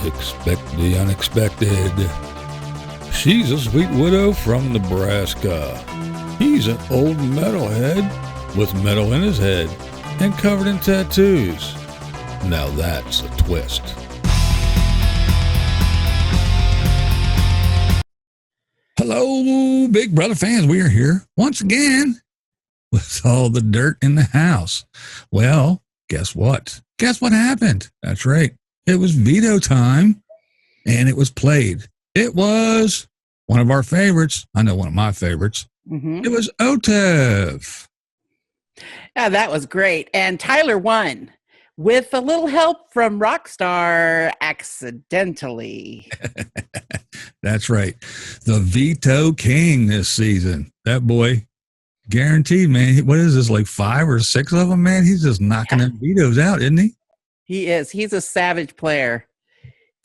Expect the unexpected. She's a sweet widow from Nebraska. He's an old metalhead with metal in his head and covered in tattoos. Now that's a twist. Hello, Big Brother fans. We are here once again with all the dirt in the house. Well, guess what? Guess what happened? That's right. It was veto time, and it was played. It was one of our favorites. I know one of my favorites. Mm-hmm. It was OTEV. Yeah, that was great. And Tyler won with a little help from Rockstar accidentally. That's right. The Veto King this season. That boy, guaranteed, man. What is this, like 5 or 6 of them, man? He's just knocking them vetoes out, isn't he? He is. He's a savage player.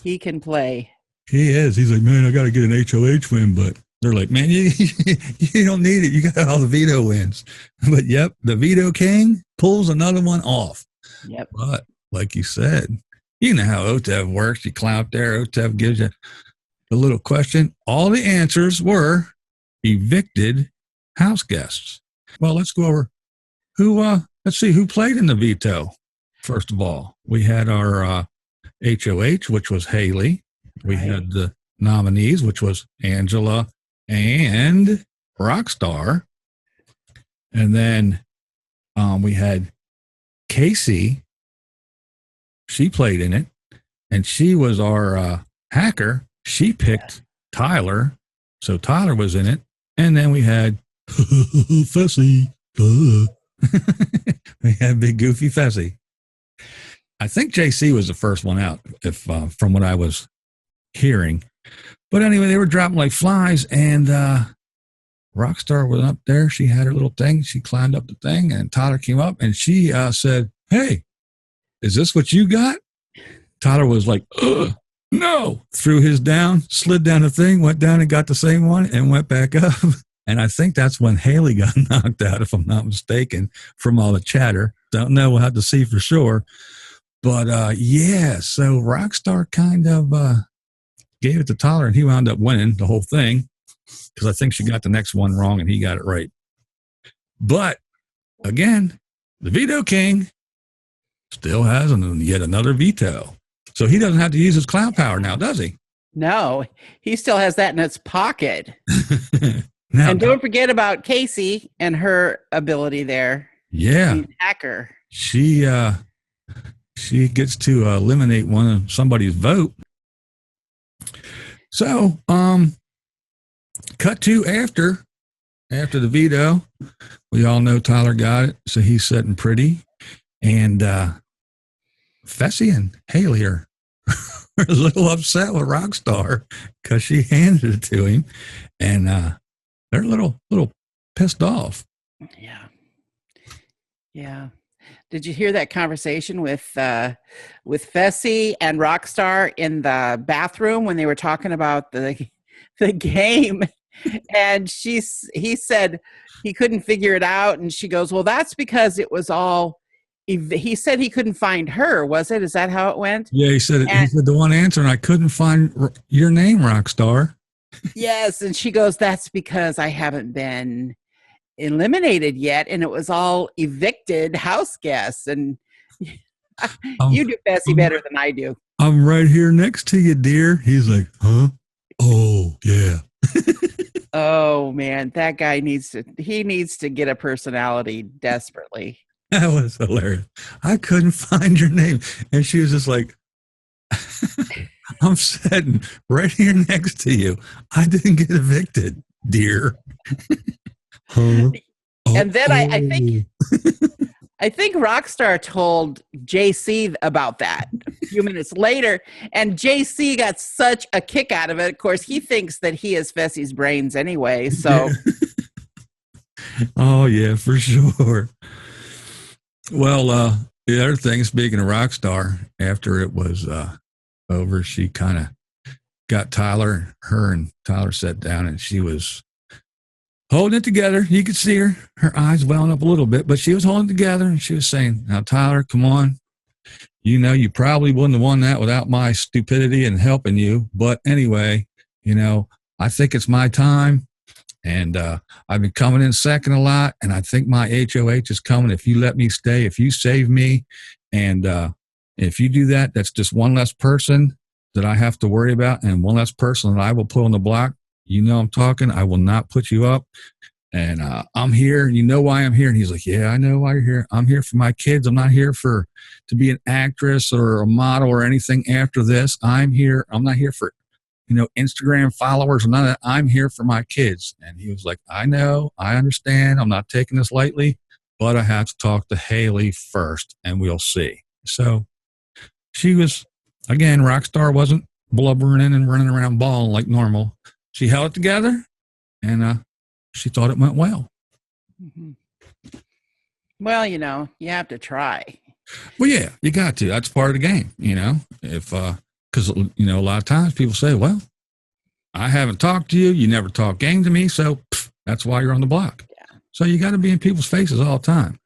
He can play. He is. He's like, man, I got to get an HOH win, but they're like, man, you don't need it. You got all the veto wins. But, yep, the Veto King pulls another one off. Yep. But, like you said, you know how OTEV works. You climb up there. OTEV gives you a little question. All the answers were evicted house guests. Well, let's go over let's see who played in the veto. First of all, we had our HOH, which was Haley. We had the nominees, which was Angela and Rockstar. And then we had Casey. She played in it. And she was our hacker. She picked Tyler. So Tyler was in it. And then we had Fessy. We had Big Goofy Fessy. I think JC was the first one out, if from what I was hearing. But anyway, they were dropping like flies, and Rockstar was up there. She had her little thing. She climbed up the thing, and Tyler came up, and she said, hey, is this what you got? Tyler was like, no. Threw his down, slid down the thing, went down and got the same one, and went back up. And I think that's when Haley got knocked out, if I'm not mistaken, from all the chatter. Don't know. We'll have to see for sure. But, so Rockstar kind of gave it to Tyler, and he wound up winning the whole thing because I think she got the next one wrong, and he got it right. But, again, the Veto King still has yet another veto. So he doesn't have to use his cloud power now, does he? No, he still has that in his pocket. And don't forget about Casey and her ability there. Yeah. Hacker. She gets to eliminate somebody's vote. So, cut to after the veto, we all know Tyler got it, so he's sitting pretty. And Fessy and Haley are a little upset with Rockstar because she handed it to him, and they're a little pissed off. Yeah. Did you hear that conversation with Fessy and Rockstar in the bathroom when they were talking about the game? And he said he couldn't figure it out, and she goes, "Well, that's because it was all." He said he couldn't find her. Was it? Is that how it went? Yeah, he said the one answer, and I couldn't find your name, Rockstar. Yes, and she goes, "That's because I haven't been eliminated yet, and it was all evicted house guests." And you do Fessy better than I do. I'm right here next to you, dear. He's like, huh? Oh, yeah. Oh man, that guy needs to get a personality desperately. That was hilarious. I couldn't find your name. And she was just like, I'm sitting right here next to you. I didn't get evicted, dear. Huh? And then I think Rockstar told JC about that a few minutes later, and JC got such a kick out of it. Of course, he thinks that he is Fessy's brains anyway. So, oh yeah, for sure. Well, the other thing, speaking of Rockstar, after it was over, she kind of got Tyler. Her and Tyler sat down, and she was holding it together. You could see her eyes welling up a little bit, but she was holding it together, and she was saying, now, Tyler, come on. You probably wouldn't have won that without my stupidity and helping you. But anyway, I think it's my time. And I've been coming in second a lot. And I think my HOH is coming if you let me stay, if you save me. And if you do that, that's just one less person that I have to worry about and one less person that I will put on the block. I'm talking. I will not put you up. And I'm here. You know why I'm here? And he's like, yeah, I know why you're here. I'm here for my kids. I'm not here to be an actress or a model or anything after this. I'm here. I'm not here for, Instagram followers or none of that. I'm here for my kids. And he was like, I know. I understand. I'm not taking this lightly, but I have to talk to Haley first and we'll see. So she was, again, Rockstar wasn't blubbering and running around bawling like normal. She held it together and, she thought it went well. Mm-hmm. Well, you have to try. Well, yeah, you got to. That's part of the game, if, because, a lot of times people say, well, I haven't talked to you. You never talk game to me. So that's why you're on the block. Yeah. So you got to be in people's faces all the time.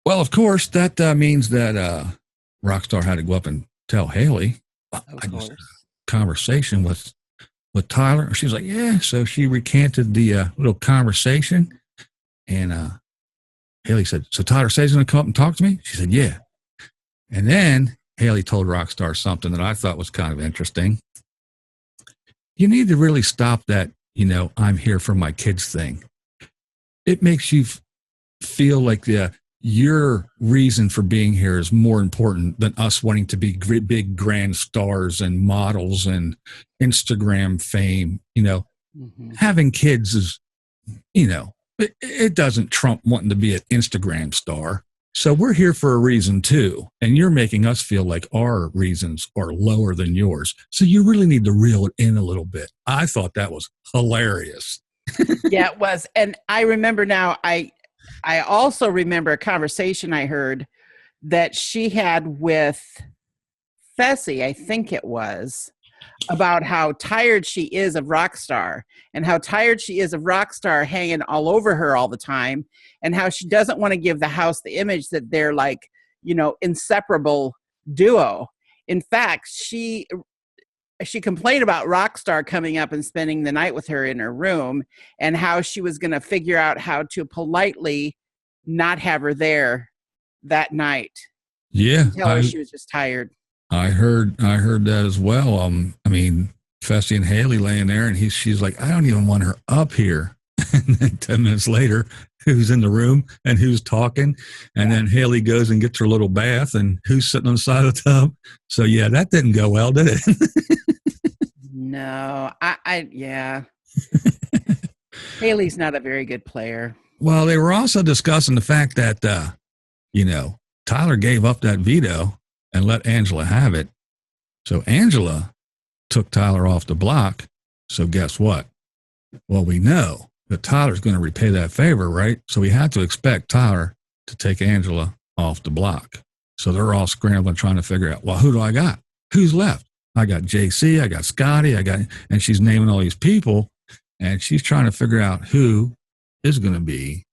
Well, of course, that means that Rockstar had to go up and tell Haley. Of course. Conversation with Tyler. She was like, yeah. So she recanted the little conversation. And Haley said, so Tyler says he's going to come up and talk to me? She said, yeah. And then Haley told Rockstar something that I thought was kind of interesting. You need to really stop that, I'm here for my kids thing. It makes you feel like your reason for being here is more important than us wanting to be big grand stars and models and Instagram fame. Mm-hmm. Having kids is, it doesn't trump wanting to be an Instagram star. So we're here for a reason too. And you're making us feel like our reasons are lower than yours. So you really need to reel it in a little bit. I thought that was hilarious. Yeah, it was. And I remember now, I also remember a conversation I heard that she had with Fessy, I think it was, about how tired she is of Rockstar and how tired she is of Rockstar hanging all over her all the time and how she doesn't want to give the house the image that they're like, inseparable duo. In fact, she complained about Rockstar coming up and spending the night with her in her room and how she was going to figure out how to politely not have her there that night. Yeah. Tell her she was just tired. I heard that as well. Fessy and Haley laying there and she's like, I don't even want her up here. And then 10 minutes later, who's in the room and who's talking? And then Haley goes and gets her little bath and who's sitting on the side of the tub. So yeah, that didn't go well, did it? No, yeah. Haley's not a very good player. Well, they were also discussing the fact that, Tyler gave up that veto and let Angela have it. So Angela took Tyler off the block. So guess what? Well, we know that Tyler's going to repay that favor, right? So we had to expect Tyler to take Angela off the block. So they're all scrambling, trying to figure out, well, who do I got? Who's left? I got JC, I got Scotty, and she's naming all these people, and she's trying to figure out who is going to be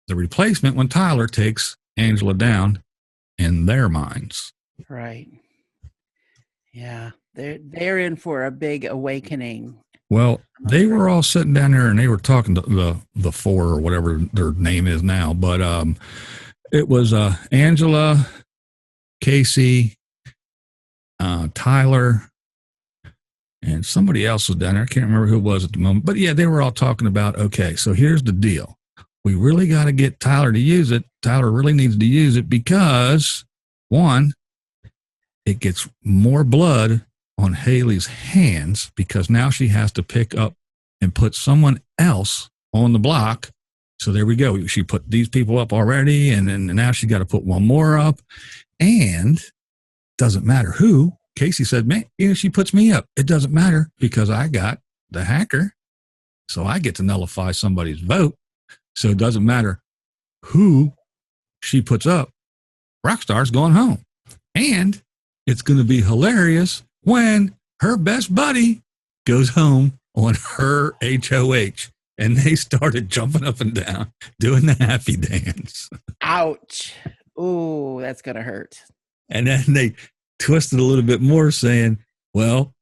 the replacement when Tyler takes Angela down in their minds. Right. Yeah. They're in for a big awakening. Well, they were all sitting down there and they were talking to the four or whatever their name is now. But it was Angela, Casey, Tyler, and somebody else was down there. I can't remember who it was at the moment. But yeah, they were all talking about, okay, so here's the deal. We really got to get Tyler to use it. Tyler really needs to use it because, one, it gets more blood on Haley's hands because now she has to pick up and put someone else on the block. So there we go. She put these people up already, and then now she got to put one more up. And doesn't matter who. Casey said, man, she puts me up. It doesn't matter because I got the hacker. So I get to nullify somebody's vote. So it doesn't matter who she puts up. Rockstar's going home. And it's going to be hilarious when her best buddy goes home on her HOH. And they started jumping up and down, doing the happy dance. Ouch. Oh, that's gonna hurt. And then they twisted a little bit more, saying, well,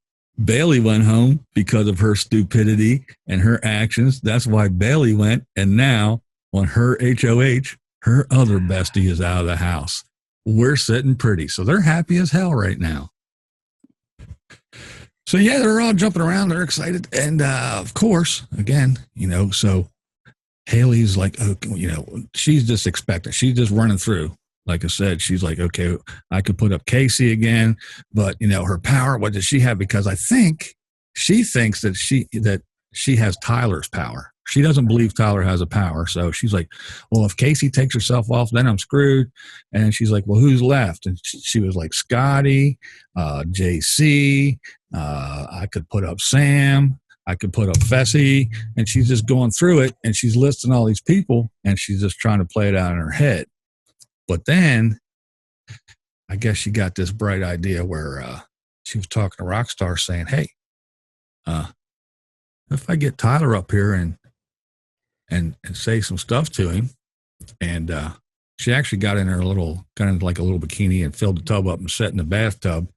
Bailey went home because of her stupidity and her actions. That's why Bailey went. And now, on her HOH, her other bestie is out of the house. We're sitting pretty. So they're happy as hell right now. So, yeah, they're all jumping around. They're excited. And, of course, again, so Haley's like, oh, she's just expecting. She's just running through. Like I said, she's like, okay, I could put up Casey again, but her power, what does she have? Because I think she thinks that she has Tyler's power. She doesn't believe Tyler has a power. So she's like, well, if Casey takes herself off, then I'm screwed. And she's like, well, who's left? And she was like, Scotty, JC, I could put up Sam, I could put up Fessy. And she's just going through it, and she's listing all these people, and she's just trying to play it out in her head. But then I guess she got this bright idea where she was talking to Rockstar saying, hey, if I get Tyler up here and say some stuff to him, and she actually got in her little, kind of like a little bikini, and filled the tub up and sat in the bathtub.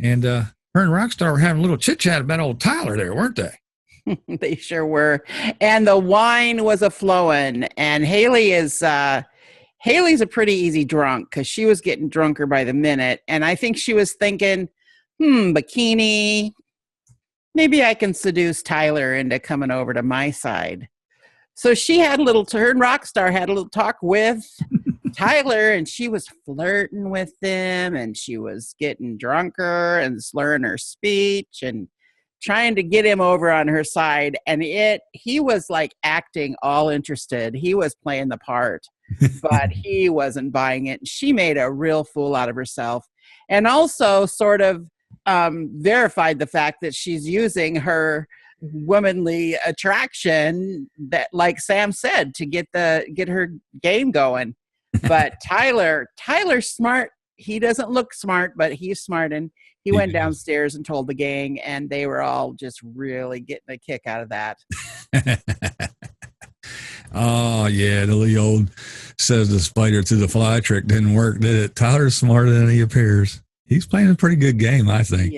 And her and Rockstar were having a little chit chat about old Tyler there, weren't they? They sure were. And the wine was a flowing. And Haley's a pretty easy drunk, because she was getting drunker by the minute. And I think she was thinking, bikini, maybe I can seduce Tyler into coming over to my side. So she had her and Rockstar had a little talk with Tyler, and she was flirting with him, and she was getting drunker and slurring her speech and trying to get him over on her side. And he was like acting all interested. He was playing the part, but he wasn't buying it. She made a real fool out of herself, and also sort of verified the fact that she's using her womanly attraction, that, like Sam said, to get her game going. But Tyler's smart. He doesn't look smart, but he's smart, and he went downstairs and told the gang, and they were all just really getting a kick out of that. Oh, yeah, the old says the spider to the fly trick didn't work, did it? Tyler's smarter than he appears. He's playing a pretty good game, I think.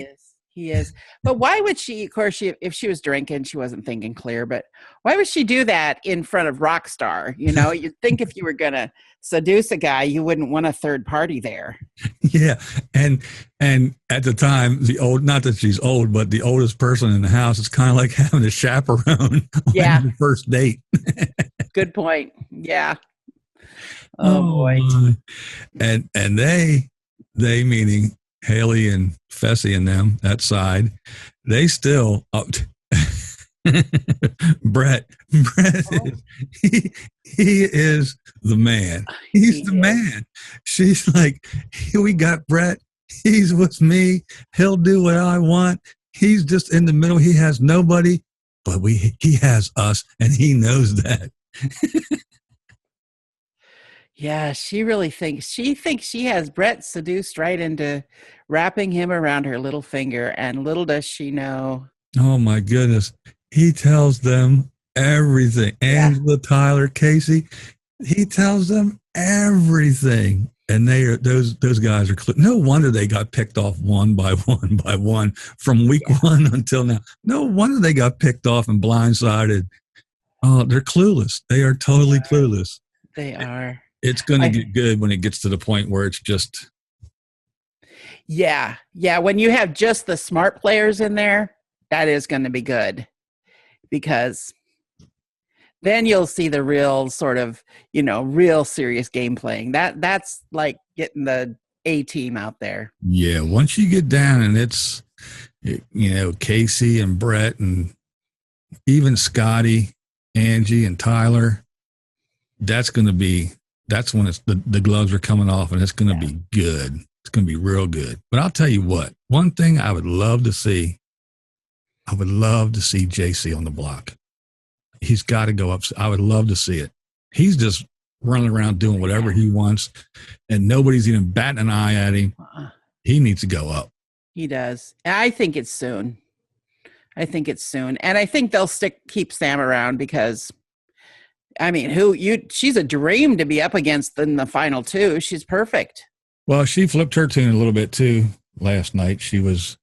He is. But why would she, of course, if she was drinking, she wasn't thinking clear, but why would she do that in front of Rockstar? You'd think if you were going to seduce a guy, you wouldn't want a third party there. Yeah. And at the time, not that she's old, but the oldest person in the house, is kind of like having a chaperone on the first date. Good point. Yeah. Oh boy. And they meaning Haley and Fessy and them, that side, they still Brett is, he is the man. He's the man. She's like, we got Brett. He's with me. He'll do what I want. He's just in the middle. He has nobody, but he has us, and he knows that. Yeah, she really thinks she has Brett seduced right into wrapping him around her little finger, and little does she know. Oh my goodness. He tells them everything. Angela, Tyler, Casey, he tells them everything. And those guys are no wonder they got picked off one by one from week one until now. No wonder they got picked off and blindsided. Oh, they're clueless. They are totally clueless. They are. It's going to get good when it gets to the point where it's just. Yeah. When you have just the smart players in there, that is going to be good, because then you'll see the real sort of, real serious game playing. That's like getting the A team out there. Yeah. Once you get down and it's, Casey and Brett and even Scotty, Angie and Tyler, that's when it's the gloves are coming off, and it's going to be good. It's going to be real good. But I'll tell you what, one thing I would love to see JC on the block. He's got to go up. I would love to see it. He's just running around doing whatever he wants, and nobody's even batting an eye at him. He needs to go up. He does. I think it's soon. And I think they'll keep Sam around, because I mean, she's a dream to be up against in the final two. She's perfect. Well, she flipped her tune a little bit too last night. She was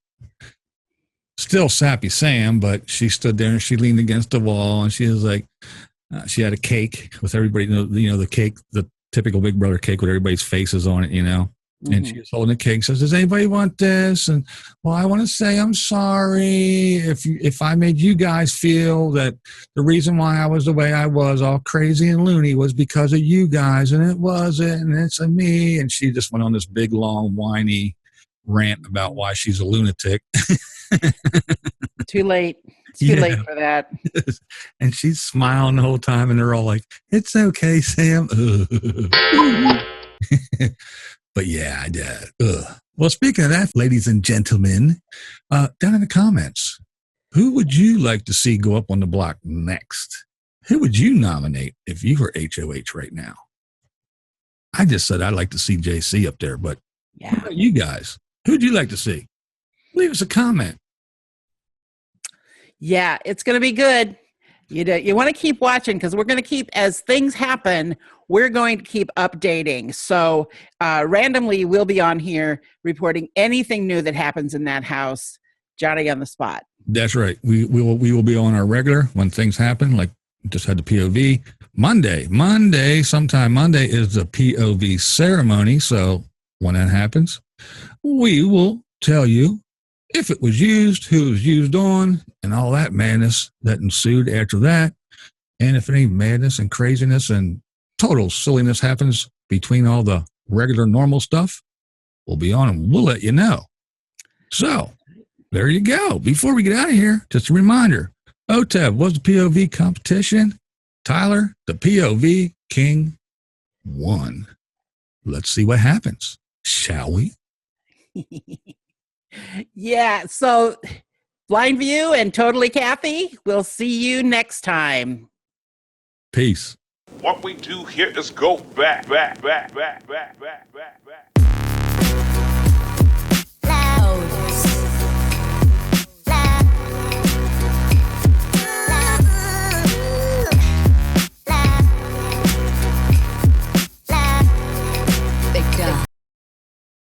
still Sappy Sam, but she stood there and she leaned against the wall and she was like, she had a cake with everybody, the cake, the typical Big Brother cake with everybody's faces on it, Mm-hmm. And she was holding the cake and says, does anybody want this? And, well, I want to say I'm sorry if I made you guys feel that the reason why I was the way I was, all crazy and loony, was because of you guys, and it wasn't, and it's a me. And she just went on this big, long, whiny rant about why she's a lunatic. Too late. It's too late for that. And she's smiling the whole time, and they're all like, it's okay, Sam. But yeah, I did. Well, speaking of that, ladies and gentlemen, down in the comments, who would you like to see go up on the block next? Who would you nominate if you were HOH right now? I just said I'd like to see JC up there, but yeah. What about you guys? Who'd you like to see? Leave us a comment. Yeah, it's going to be good. You want to keep watching because we're going to keep, as things happen, we're going to keep updating. So randomly, we'll be on here reporting anything new that happens in that house. Johnny on the spot. That's right. We will be on our regular when things happen. Like just had the POV sometime Monday is the POV ceremony. So when that happens, we will tell you if it was used, who it was used on, and all that madness that ensued after that. And if any madness and craziness and total silliness happens between all the regular normal stuff, we'll be on and we'll let you know. So there you go. Before we get out of here, just a reminder, OTEV was the POV competition. Tyler, the POV King, won. Let's see what happens, shall we? Yeah, so BlindView and Totally Kathy, we'll see you next time. Peace. What we do here is go back.